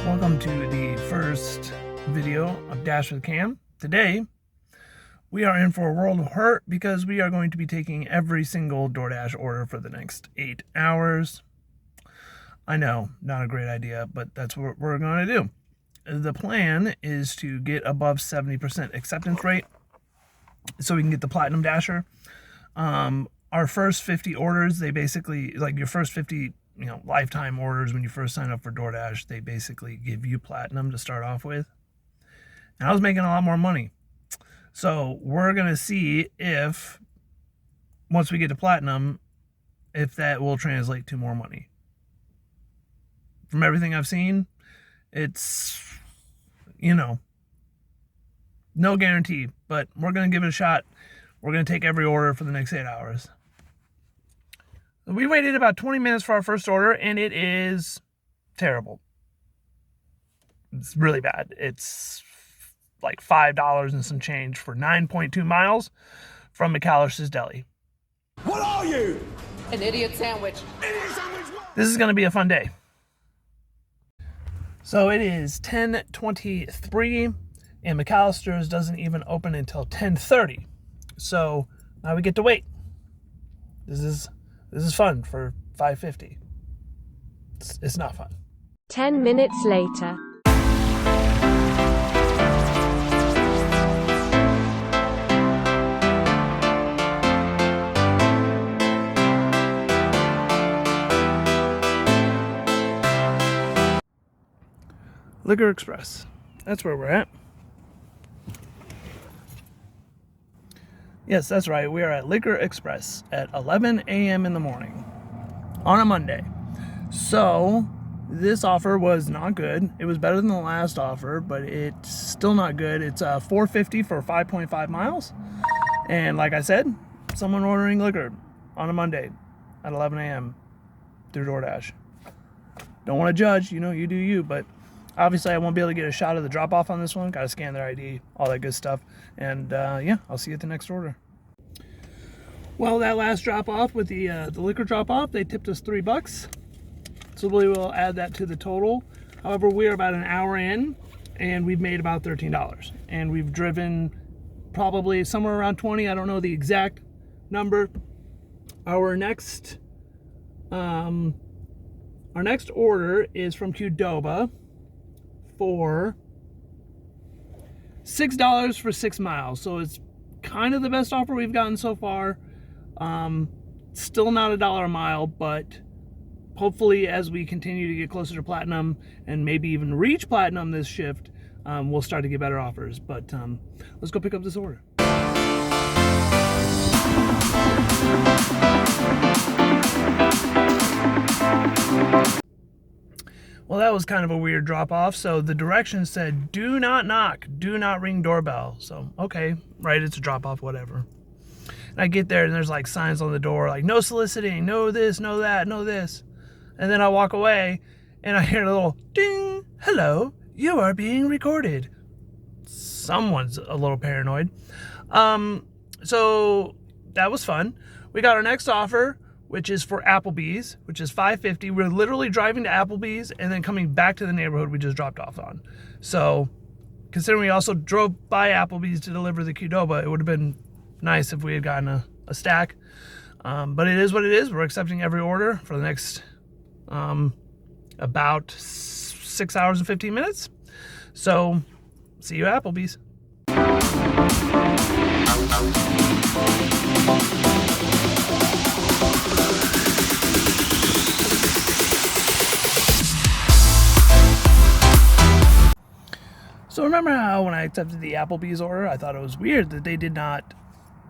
Welcome to the first video of Dash with Cam. Today, we are in for a world of hurt because we are going to be taking every single DoorDash order for the next 8 hours. I know, not a great idea, but that's what we're going to do. The plan is to get above 70% acceptance rate so we can get the Platinum Dasher. Our first 50 orders, they basically, like your first 50 lifetime orders when you first sign up for DoorDash, they basically give you Platinum to start off with. And I was making a lot more money. So we're going to see if, once we get to Platinum, if that will translate to more money. From everything I've seen, it's, no guarantee, but we're going to give it a shot. We're going to take every order for the next 8 hours. We waited about 20 minutes for our first order, and it is terrible. It's really bad. It's like $5 and some change for 9.2 miles from McAllister's Deli. What are you? An idiot sandwich. Idiot sandwich what? This is going to be a fun day. So it is 10:23, and McAllister's doesn't even open until 10:30. So now we get to wait. This is fun for $5.50. It's not fun. 10 minutes later. Liquor Express. That's where we're at. Yes, that's right. We are at Liquor Express at 11 a.m. in the morning on a Monday. So this offer was not good. It was better than the last offer, but it's still not good. It's $4.50 for 5.5 miles. And like I said, someone ordering liquor on a Monday at 11 a.m. through DoorDash. Don't want to judge, you do you, but obviously I won't be able to get a shot of the drop off on this one. Got to scan their ID, all that good stuff. And yeah, I'll see you at the next order. Well, that last drop off with the liquor drop off, they tipped us $3. So we will add that to the total. However, we are about an hour in and we've made about $13. And we've driven probably somewhere around 20. I don't know the exact number. Our next order is from Qdoba for $6 for 6 miles. So it's kind of the best offer we've gotten so far. Still not $1 a mile, but hopefully as we continue to get closer to Platinum and maybe even reach Platinum this shift, we'll start to get better offers. But let's go pick up this order. Well, that was kind of a weird drop off. So the directions said, do not knock, do not ring doorbell. So, okay, right, it's a drop off, whatever. And I get there and there's like signs on the door, like no soliciting, no this, no that, no this. And then I walk away and I hear a little ding, hello, you are being recorded. Someone's a little paranoid. So that was fun. We got our next offer, which is for Applebee's, which is $5.50. We're literally driving to Applebee's and then coming back to the neighborhood we just dropped off on. So considering we also drove by Applebee's to deliver the Qdoba, it would have been nice if we had gotten a stack. But it is what it is. We're accepting every order for the next about 6 hours and 15 minutes. So see you at Applebee's. So remember how when I accepted the Applebee's order, I thought it was weird that they did not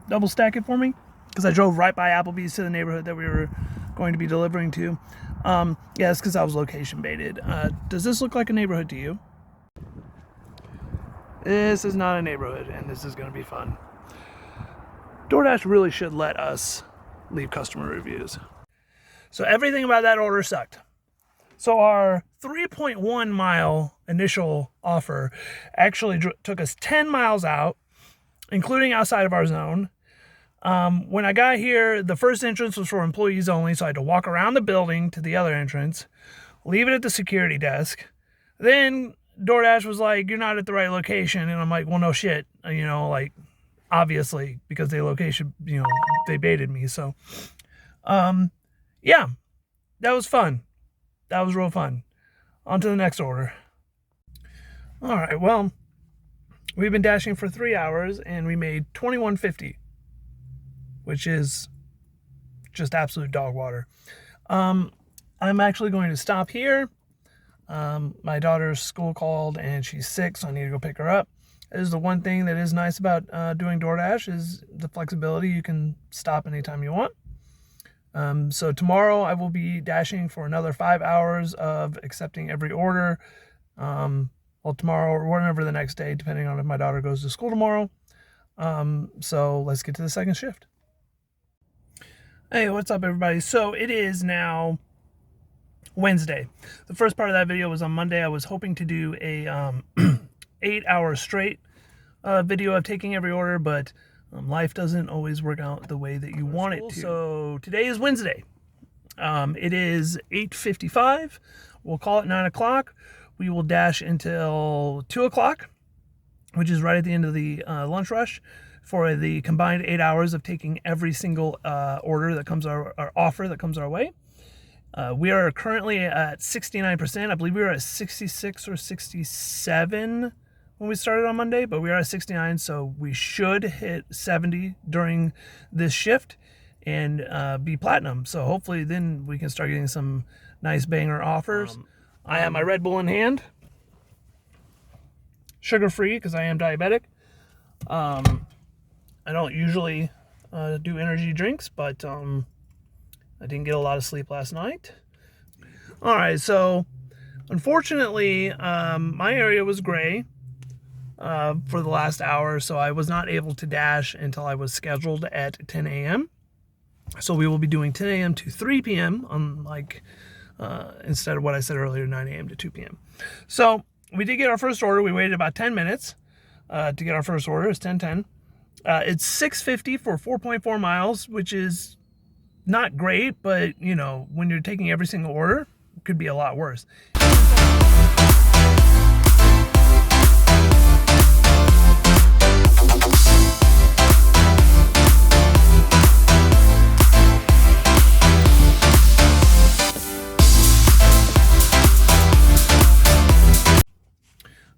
double stack it for me? Because I drove right by Applebee's to the neighborhood that we were going to be delivering to. Yeah, it's because I was location baited. Does this look like a neighborhood to you? This is not a neighborhood, and this is going to be fun. DoorDash really should let us leave customer reviews. So everything about that order sucked. So our 3.1 mile initial offer actually took us 10 miles out, including outside of our zone. When I got here, the first entrance was for employees only, so I had to walk around the building to the other entrance, leave it at the security desk, Then DoorDash was like, "You're not at the right location," and I'm like, "Well, no shit," like obviously because they they baited me. So, yeah, that was fun. That was real fun. On to the next order. All right, well, we've been dashing for 3 hours and we made $21.50, which is just absolute dog water. I'm actually going to stop here. My daughter's school called and she's sick, so I need to go pick her up. This is the one thing that is nice about doing DoorDash is the flexibility. You can stop anytime you want. So tomorrow I will be dashing for another 5 hours of accepting every order. Well, tomorrow or whenever the next day, depending on if my daughter goes to school tomorrow. So let's get to the second shift. Hey, what's up, everybody? So it is now Wednesday. The first part of that video was on Monday. I was hoping to do a 8 hour straight video of taking every order, but life doesn't always work out the way that you want it to. So today is Wednesday. It is 8:55. We'll call it 9 o'clock. We will dash until 2 o'clock, which is right at the end of the lunch rush, for the combined 8 hours of taking every single order that comes our offer that comes our way. We are currently at 69%. I believe we were at 66 or 67 when we started on Monday, but we are at 69, so we should hit 70 during this shift and be platinum. So hopefully then we can start getting some nice banger offers. I have my Red Bull in hand, sugar-free because I am diabetic. I don't usually do energy drinks, but I didn't get a lot of sleep last night. All right, so unfortunately, my area was gray for the last hour, so I was not able to dash until I was scheduled at 10 a.m. So we will be doing 10 a.m. to 3 p.m. unlike instead of what I said earlier, 9 a.m. to 2 p.m. So we did get our first order. We waited about 10 minutes to get our first order. It's 10:10. It's $6.50 for 4.4 miles, which is not great, but when you're taking every single order, it could be a lot worse.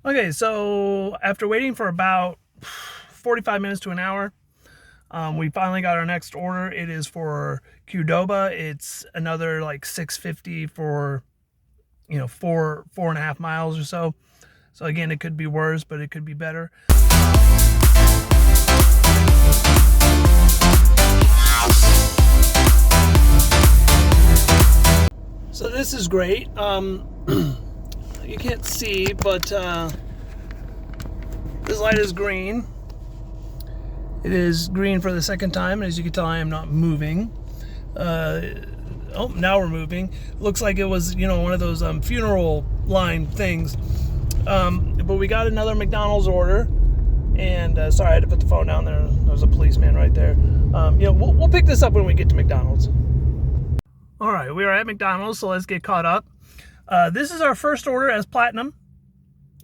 Okay, so after waiting for about 45 minutes to an hour, we finally got our next order. It is for Qdoba. It's another like $6.50 for 4.5 miles or so. So again, it could be worse, but it could be better. So this is great. You can't see, but this light is green. It is green for the second time, and as you can tell, I am not moving. Oh, now we're moving. Looks like it was, one of those funeral line things. But we got another McDonald's order, and sorry, I had to put the phone down there. There's a policeman right there. We'll pick this up when we get to McDonald's. All right, we are at McDonald's, so let's get caught up. This is our first order as platinum.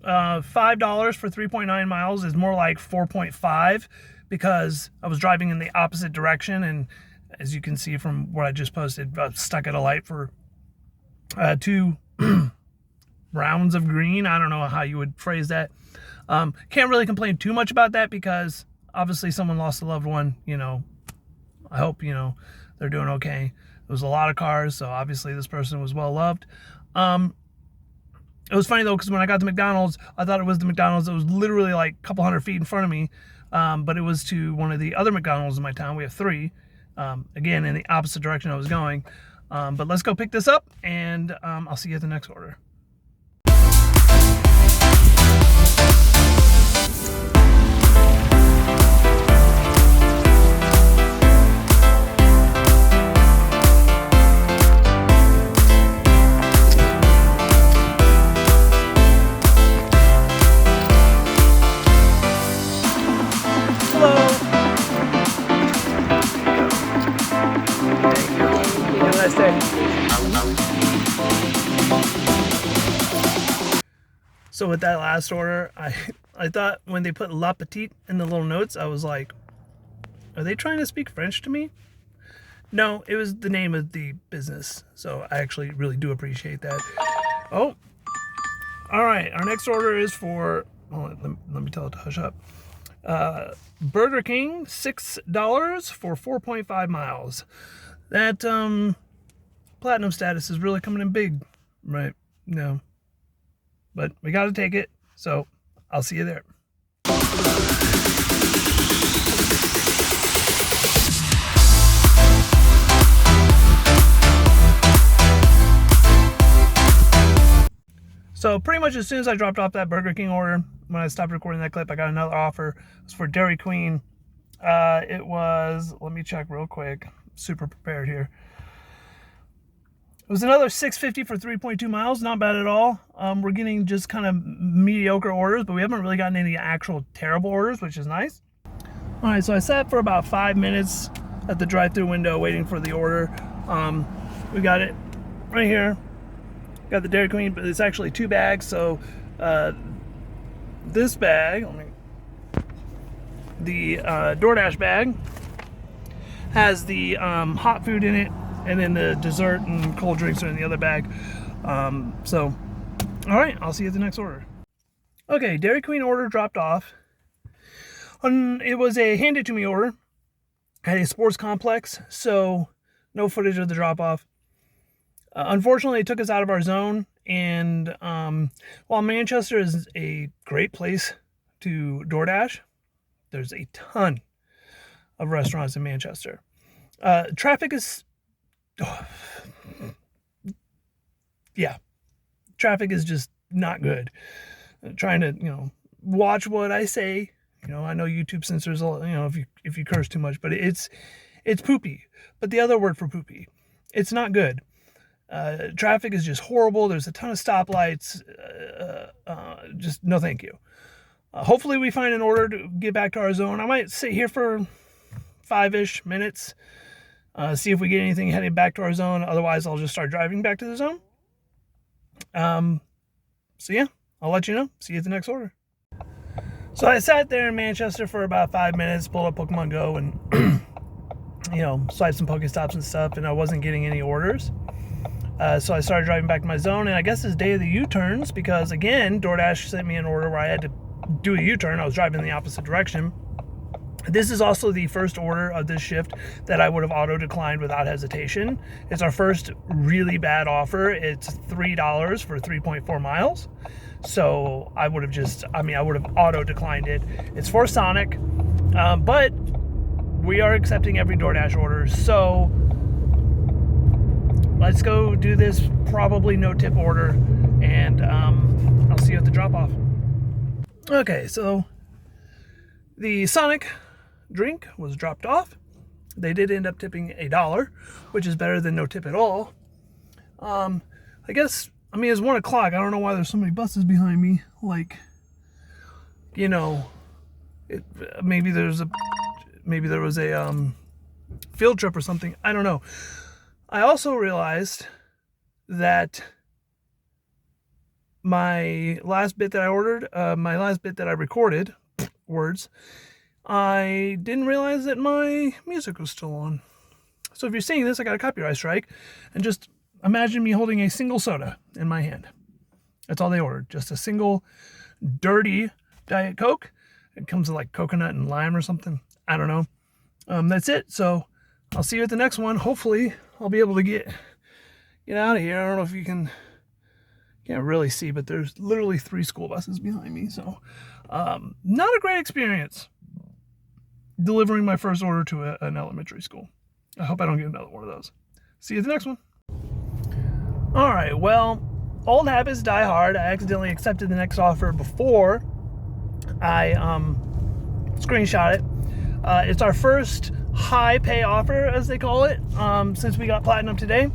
$5 for 3.9 miles is more like 4.5 because I was driving in the opposite direction, and as you can see from what I just posted, I was stuck at a light for 2 rounds of green. I don't know how you would phrase that. Can't really complain too much about that because obviously someone lost a loved one. I hope they're doing okay. There was a lot of cars, so obviously this person was well loved. It was funny though, because when I got to McDonald's, I thought it was the McDonald's that was literally like a couple hundred feet in front of me, but it was to one of the other McDonald's in my town. We have 3, again, in the opposite direction I was going. But let's go pick this up, and I'll see you at the next order. Have a nice day. So with that last order, I thought when they put La Petite in the little notes, I was like, are they trying to speak French to me? No, it was the name of the business. So I actually really do appreciate that. Oh, all right. Our next order is for, let me tell it to hush up. Burger King, $6 for 4.5 miles. That platinum status is really coming in big, right? No. But we got to take it. So I'll see you there. So pretty much as soon as I dropped off that Burger King order, when I stopped recording that clip, I got another offer. It was for Dairy Queen. It was, let me check real quick. Super prepared here. It was another $6.50 for 3.2 miles. Not bad at all. We're getting just kind of mediocre orders, but we haven't really gotten any actual terrible orders, which is nice. All right, so I sat for about 5 minutes at the drive-thru window waiting for the order. We got it right here. Got the Dairy Queen, but it's actually 2 bags. So this bag, the DoorDash bag, has the hot food in it, and then the dessert and cold drinks are in the other bag. So, all right, I'll see you at the next order. Okay, Dairy Queen order dropped off. It was a handed to me order. Had a sports complex, so no footage of the drop off. Unfortunately, it took us out of our zone, and while Manchester is a great place to DoorDash, there's a ton of restaurants in Manchester. Traffic is... traffic is just not good. Trying to, watch what I say. I know YouTube censors, if you curse too much, but it's poopy. But the other word for poopy, it's not good. Traffic is just horrible. There's a ton of stoplights. Just no thank you. Hopefully we find an order to get back to our zone. I might sit here for 5-ish minutes, see if we get anything heading back to our zone. Otherwise, I'll just start driving back to the zone. So yeah, I'll let you know. See you at the next order. So I sat there in Manchester for about 5 minutes, pulled up Pokemon Go, and swiped some Pokestops and stuff, and I wasn't getting any orders. So I started driving back to my zone, and I guess it's day of the U-turns because, again, DoorDash sent me an order where I had to do a U-turn. I was driving in the opposite direction. This is also the first order of this shift that I would have auto-declined without hesitation. It's our first really bad offer. It's $3 for 3.4 miles. So I would have auto-declined it. It's for Sonic, but we are accepting every DoorDash order. So let's go do this probably no-tip order, and I'll see you at the drop-off. Okay, so the Sonic drink was dropped off. They did end up tipping $1, which is better than no tip at all. It's 1 o'clock. I don't know why there's so many buses behind me. Maybe there was a field trip or something. I don't know. I also realized that my last bit that I recorded, words, I didn't realize that my music was still on. So if you're seeing this, I got a copyright strike. And just imagine me holding a single soda in my hand. That's all they ordered. Just a single dirty Diet Coke. It comes with coconut and lime or something. I don't know. That's it. So I'll see you at the next one. Hopefully I'll be able to get out of here. I don't know if you can't really see, but there's literally 3 school buses behind me. So not a great experience delivering my first order to an elementary school. I hope I don't get another one of those. See you at the next one. All right, well, old habits die hard. I accidentally accepted the next offer before I screenshot it. It's our first high pay offer, as they call it, since we got platinum today.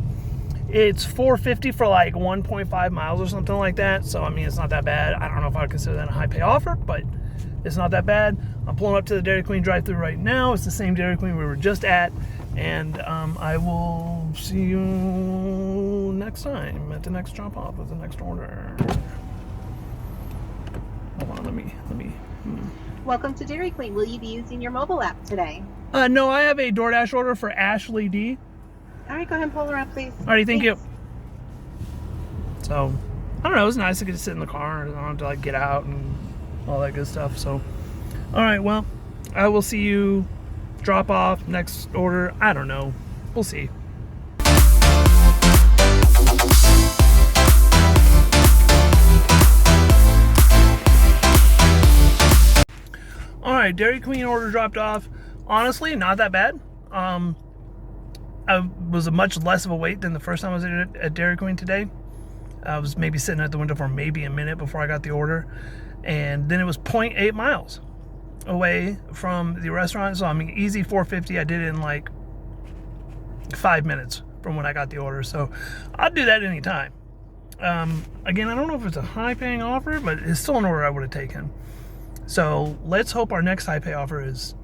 It's $4.50 for 1.5 miles or something like that. So it's not that bad. I don't know if I would consider that a high pay offer, but it's not that bad. I'm pulling up to the Dairy Queen drive-thru right now. It's the same Dairy Queen we were just at, and I will see you next time at the next drop-off of the next order. Welcome to Dairy Queen. Will you be using your mobile app today? No, I have a DoorDash order for Ashley D. All right, go ahead and pull her up, please. Alrighty, thank you. Thanks. So, I don't know, it was nice. I could just sit in the car and I don't have to like get out and all that good stuff. So, alright, well, I will see you drop off next order. I don't know. We'll see. Alright, Dairy Queen order dropped off. Honestly, not that bad. I was a much less of a wait than the first time I was at Dairy Queen today. I was maybe sitting at the window for maybe a minute before I got the order. And then it was 0.8 miles away from the restaurant. So, I mean, easy 450. I did it in like 5 minutes from when I got the order. So, I'd do that anytime. Again, I don't know if it's a high-paying offer, but it's still an order I would have taken. So, let's hope our next high-pay offer is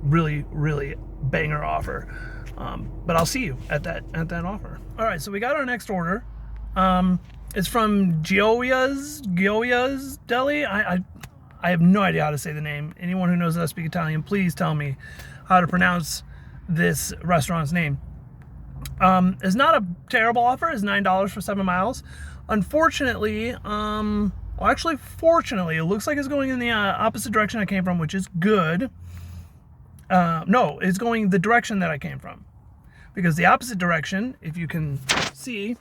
really, really banger offer. But I'll see you at that offer. All right, so we got our next order. It's from Gioia's Deli. I have no idea how to say the name. Anyone who knows how to speak Italian, please tell me how to pronounce this restaurant's name. It's not a terrible offer. It's $9 for 7 miles. Unfortunately, fortunately, it looks like it's going in the opposite direction I came from, which is good. No, it's going the direction that I came from. Because the opposite direction, if you can see,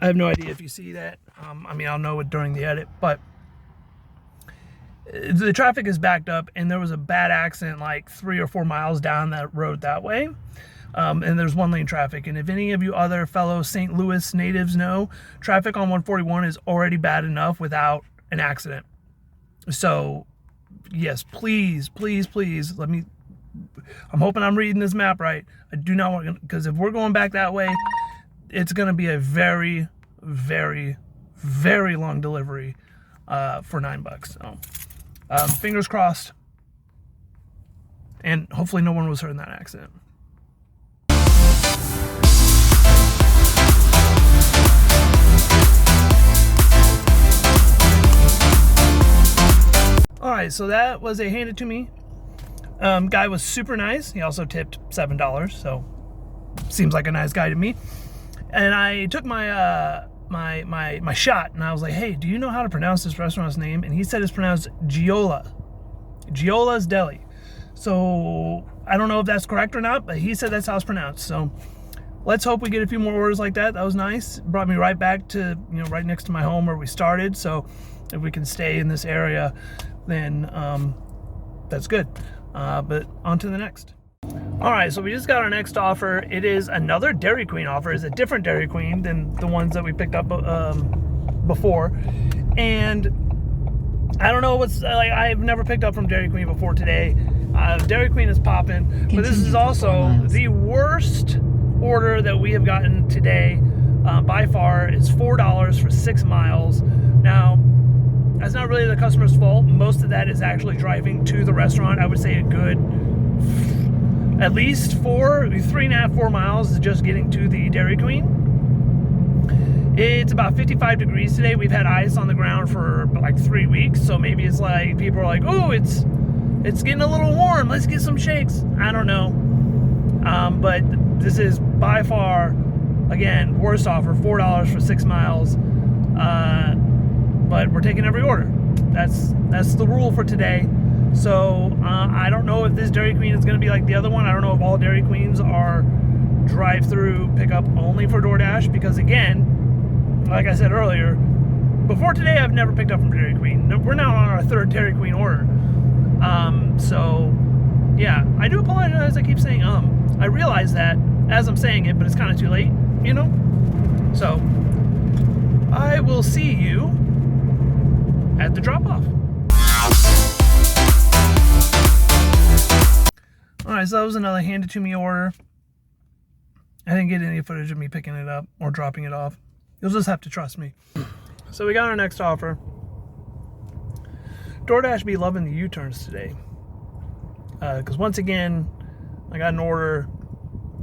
I have no idea if you see that. I mean, I'll know it during the edit, but the traffic is backed up and there was a bad accident like 3 or 4 miles down that road that way. And there's one lane traffic. And if any of you other fellow St. Louis natives know, traffic on 141 is already bad enough without an accident. So, yes, please, please, please, I'm hoping I'm reading this map right. I do not want, because if we're going back that way, it's going to be a very, very, very long delivery for $9. So, fingers crossed. And hopefully no one was hurt in that accident. Alright, so that was a hand it to me. Guy was super nice. He also tipped $7, so seems like a nice guy to me. And I took my my shot, and I was like, "Hey, do you know how to pronounce this restaurant's name?" And he said it's pronounced Gioia's Deli. So I don't know if that's correct or not, but he said that's how it's pronounced. So let's hope we get a few more orders like that. That was nice. Brought me right back to right next to my home where we started. So if we can stay in this area, then that's good. But on to the next. All right, so we just got our next offer. It is another Dairy Queen offer. It's a different Dairy Queen than the ones that we picked up before. And I don't know what's like. I've never picked up from Dairy Queen before today. Dairy Queen is popping, but this is also the worst order that we have gotten today by far. It's $4 for 6 miles. Now, that's not really the customer's fault. Most of that is actually driving to the restaurant. I would say a good at least 3.5, 4 miles is just getting to the Dairy Queen. It's about 55 degrees today. We've had ice on the ground for like 3 weeks, so maybe it's like people are like, "Oh, it's getting a little warm. Let's get some shakes." I don't know, but this is by far, again, worst offer. $4 for 6 miles. But we're taking every order. That's the rule for today. So I don't know if this Dairy Queen is going to be like the other one. I don't know if all Dairy Queens are drive-through pickup only for DoorDash, because again, like I said earlier, before today I've never picked up from Dairy Queen. We're now on our 3rd Dairy Queen order. So yeah, I do apologize. I keep saying I realize that as I'm saying it, but it's kind of too late, So I will see you at the drop-off. Alright, so that was another handed to me order. I didn't get any footage of me picking it up or dropping it off. You'll just have to trust me. So we got our next offer. DoorDash be loving the U-turns today. Because once again, I got an order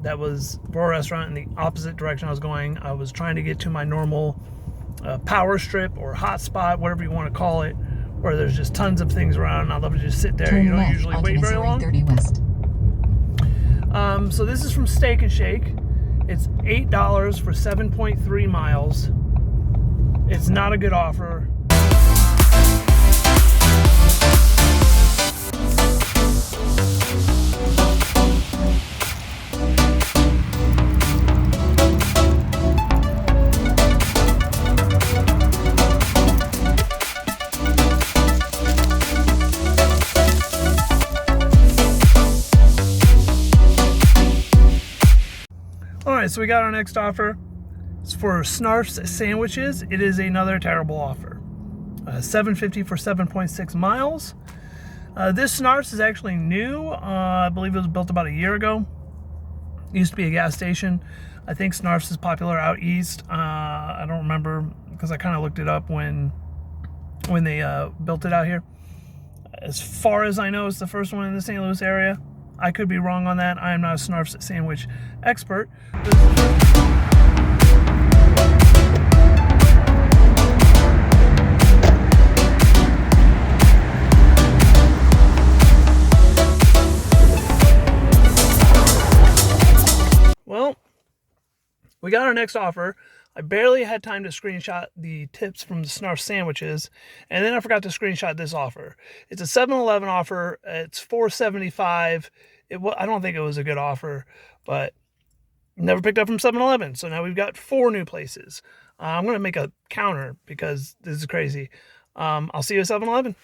that was for a restaurant in the opposite direction I was going. I was trying to get to my normal power strip or hotspot, whatever you want to call it, where there's just tons of things around. I love to just sit there. Turn You don't left usually onto wait very Missouri long. 30 West. So this is from Steak and Shake. It's $8 for 7.3 miles. It's not a good offer. Alright, so we got our next offer. It's for Snarf's sandwiches. It is another terrible offer. $7.50 for 7.6 miles. This Snarf's is actually new. I believe it was built about a year ago. It used to be a gas station. I think Snarf's is popular out east. I don't remember because I kind of looked it up when they built it out here. As far as I know, it's the first one in the St. Louis area. I could be wrong on that. I am not a Snarf's sandwich expert. Well, we got our next offer. I barely had time to screenshot the tips from the Snarf sandwiches, and then I forgot to screenshot this offer. It's a 7-Eleven offer. It's $4.75. I don't think it was a good offer, but never picked up from 7-Eleven. So now we've got 4 new places. I'm going to make a counter because this is crazy. I'll see you at 7-Eleven.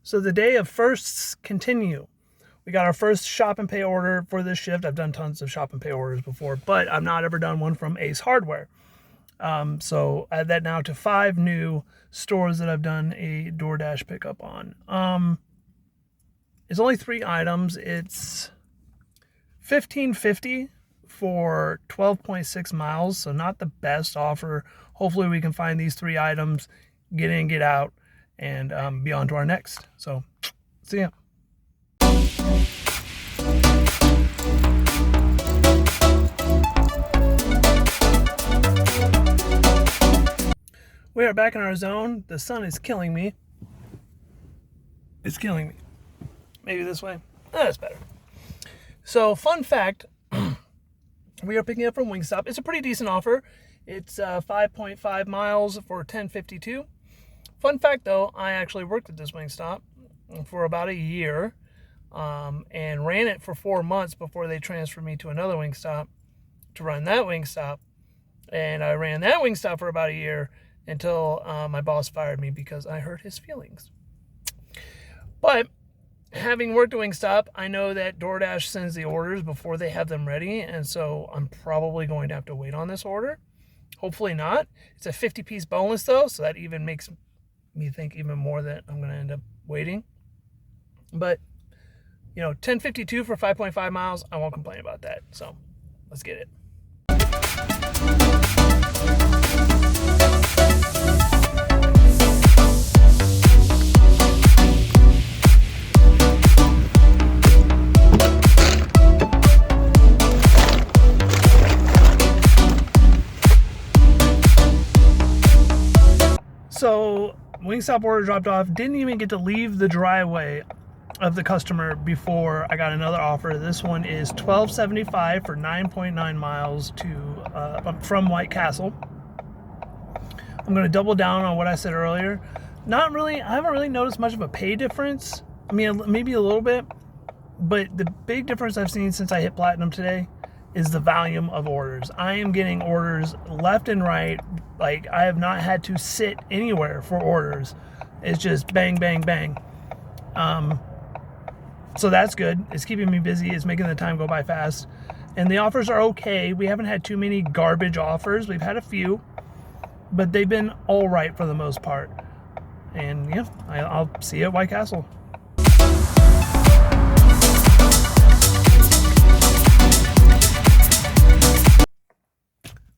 So the day of firsts continue. We got our first shop and pay order for this shift. I've done tons of shop and pay orders before, but I've not ever done one from Ace Hardware. So add that now to 5 new stores that I've done a DoorDash pickup on. It's only 3 items. It's $15.50 for 12.6 miles. So not the best offer. Hopefully we can find these 3 items, get in, get out, and be on to our next. So, see ya. We are back in our zone. The sun is killing me. It's killing me. Maybe this way. That's better. So, fun fact. We are picking up from Wingstop. It's a pretty decent offer. It's 5.5 miles for $10.52. Fun fact though, I actually worked at this Wingstop for about a year and ran it for 4 months before they transferred me to another Wingstop to run that Wingstop. And I ran that Wingstop for about a year until my boss fired me because I hurt his feelings. But having worked at Wingstop, I know that DoorDash sends the orders before they have them ready, and so I'm probably going to have to wait on this order. Hopefully not. It's a 50-piece boneless though, so that even makes me think even more that I'm going to end up waiting. But, you know, $10.52 for 5.5 miles, I won't complain about that. So, let's get it. So, Wingstop order dropped off. Didn't even get to leave the driveway of the customer before I got another offer. This one is $12.75 for 9.9 miles to from White Castle. I'm going to double down on what I said earlier. Not really. I haven't really noticed much of a pay difference. I mean, maybe a little bit, but the big difference I've seen since I hit Platinum today is the volume of orders. I am getting orders left and right. Like, I have not had to sit anywhere for orders. It's just bang, bang, bang. So that's good. It's keeping me busy. It's making the time go by fast. And the offers are okay. We haven't had too many garbage offers. We've had a few, but they've been all right for the most part. And yeah, I'll see you at White Castle.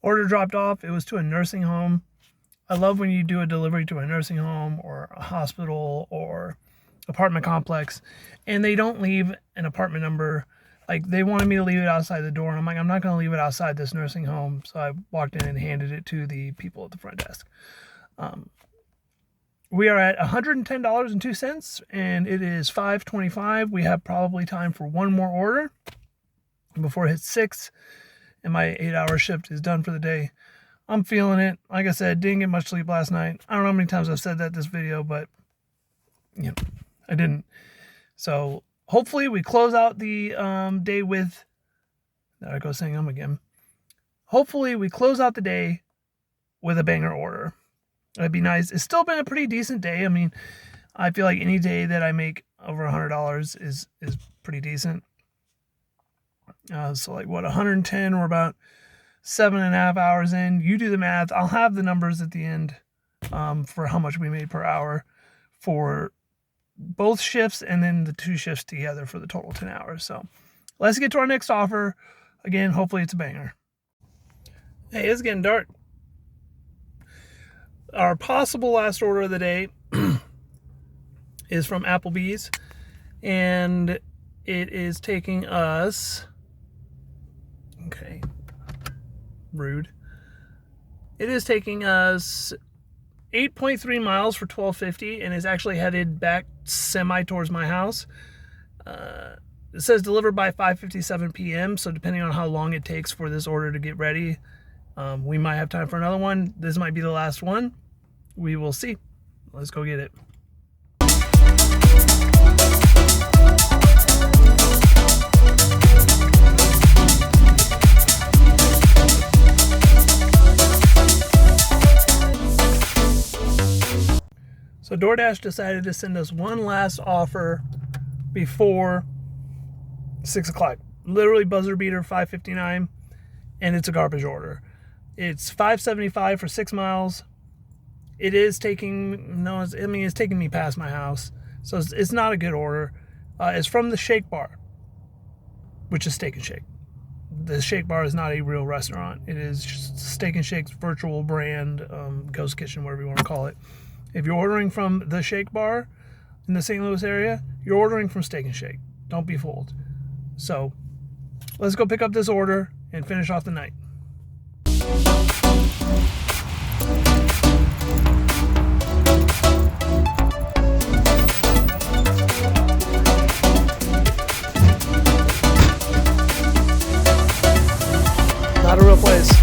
Order dropped off. It was to a nursing home. I love when you do a delivery to a nursing home or a hospital or apartment complex, and they don't leave an apartment number. Like, they wanted me to leave it outside the door, and I'm like, I'm not going to leave it outside this nursing home. So I walked in and handed it to the people at the front desk. We are at $110.02, and it is 5:25. We have probably time for one more order before it hits 6, and my 8-hour shift is done for the day. I'm feeling it. Like I said, didn't get much sleep last night. I don't know how many times I've said that this video, but I didn't. So hopefully we close out the day with, there I go saying again. Hopefully we close out the day with a banger order. That'd be nice. It's still been a pretty decent day. I mean, I feel like any day that I make over $100 is pretty decent. So like what, 110, we're about 7.5 hours in. You do the math. I'll have the numbers at the end for how much we made per hour for both shifts and then the 2 shifts together for the total 10 hours. So let's get to our next offer. Again, hopefully it's a banger. Hey, it's getting dark. Our possible last order of the day is from Applebee's, and it is taking us, okay, rude. It is taking us 8.3 miles for $12.50, and is actually headed back semi towards my house. It says delivered by 5:57 p.m. So depending on how long it takes for this order to get ready, we might have time for another one. This might be the last one. We will see. Let's go get it. So DoorDash decided to send us one last offer before 6 o'clock. Literally buzzer beater, 5:59, and it's a garbage order. It's $5.75 for 6 miles. It is taking, it's taking me past my house. So it's not a good order. It's from the Shake Bar, which is Steak and Shake. The Shake Bar is not a real restaurant. It is just Steak and Shake's virtual brand, ghost kitchen, whatever you want to call it. If you're ordering from the Shake Bar in the St. Louis area, you're ordering from Steak and Shake. Don't be fooled. So let's go pick up this order and finish off the night. Not a real place.